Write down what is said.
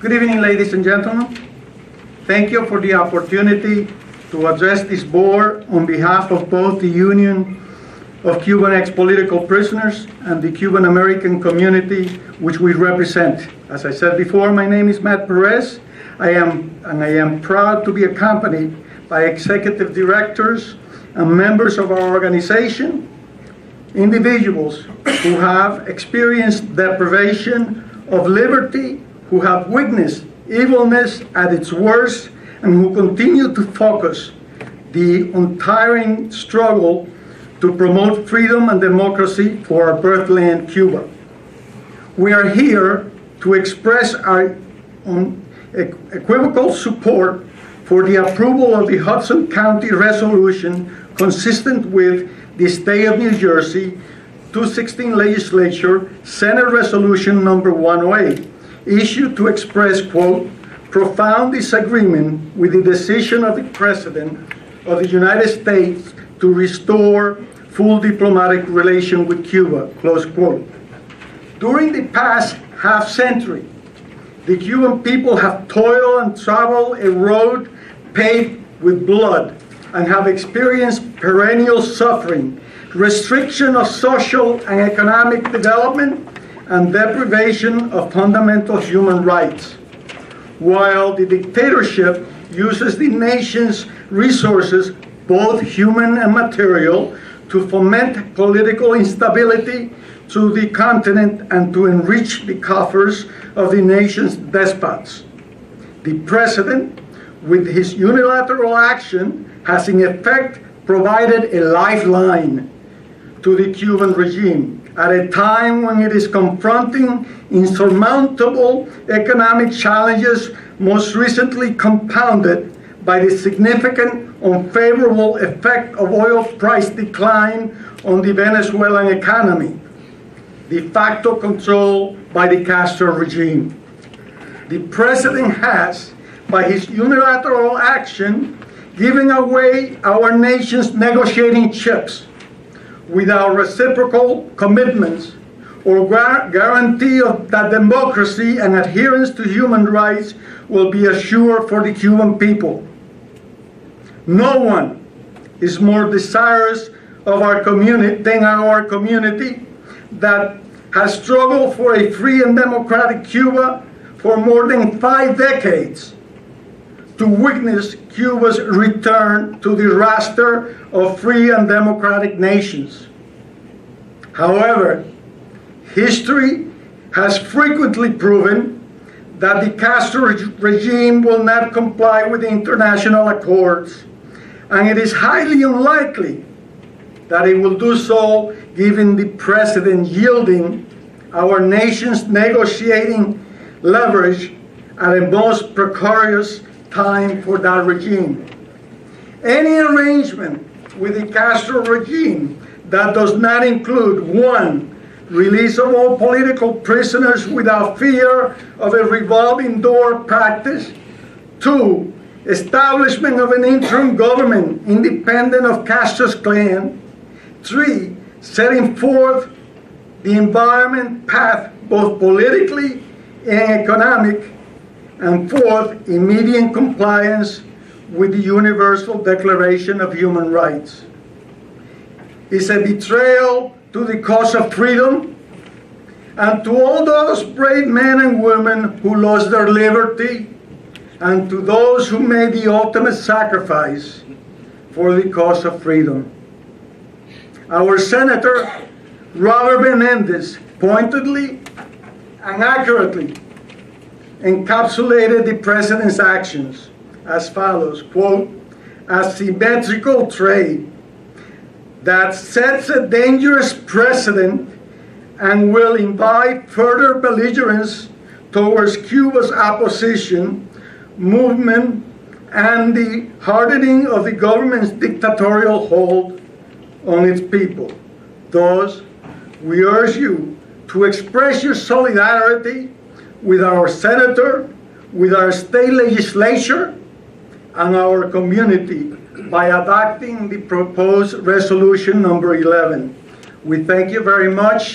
Good evening, ladies and gentlemen. Thank you for the opportunity to address this board on behalf of both the Union of Cuban ex-political prisoners and the Cuban American community which we represent. As I said before, my name is Matt Perez. I am proud to be accompanied by executive directors and members of our organization, individuals who have experienced deprivation of liberty, who have witnessed evilness at its worst, and who continue to focus the untiring struggle to promote freedom and democracy for our birthland, Cuba. We are here to express our unequivocal support for the approval of the Hudson County resolution consistent with the State of New Jersey 2016 legislature Senate Resolution number 108, issued to express, quote, profound disagreement with the decision of the President of the United States to restore full diplomatic relation with Cuba, close quote. During the past half century, the Cuban people have toiled and traveled a road paved with blood and have experienced perennial suffering, restriction of social and economic development, and deprivation of fundamental human rights. While the dictatorship uses the nation's resources, both human and material, to foment political instability through the continent and to enrich the coffers of the nation's despots. The President, with his unilateral action, has in effect provided a lifeline to the Cuban regime at a time when it is confronting insurmountable economic challenges, most recently compounded by the significant unfavorable effect of oil price decline on the Venezuelan economy, de facto controlled by the Castro regime. The President has, by his unilateral action, given away our nation's negotiating chips without reciprocal commitments or guarantee of that democracy and adherence to human rights will be assured for the Cuban people. No one is more desirous of our community than our community that has struggled for a free and democratic Cuba for more than 5 decades, to witness Cuba's return to the roster of free and democratic nations. However, history has frequently proven that the Castro regime will not comply with international accords, and it is highly unlikely that it will do so given the President yielding our nation's negotiating leverage at a most precarious time for that regime. Any arrangement with the Castro regime that does not include 1, release of all political prisoners without fear of a revolving door practice, 2, establishment of an interim government independent of Castro's clan, 3, setting forth the environment path both politically and economic, and 4th, immediate compliance with the Universal Declaration of Human Rights. It's a betrayal to the cause of freedom and to all those brave men and women who lost their liberty and to those who made the ultimate sacrifice for the cause of freedom. Our Senator, Robert Menendez, pointedly and accurately encapsulated the President's actions as follows, quote, a symmetrical trade that sets a dangerous precedent and will invite further belligerence towards Cuba's opposition movement and the hardening of the government's dictatorial hold on its people. Thus, we urge you to express your solidarity with our senator, with our state legislature, and our community by adopting the proposed resolution number 11. We thank you very much.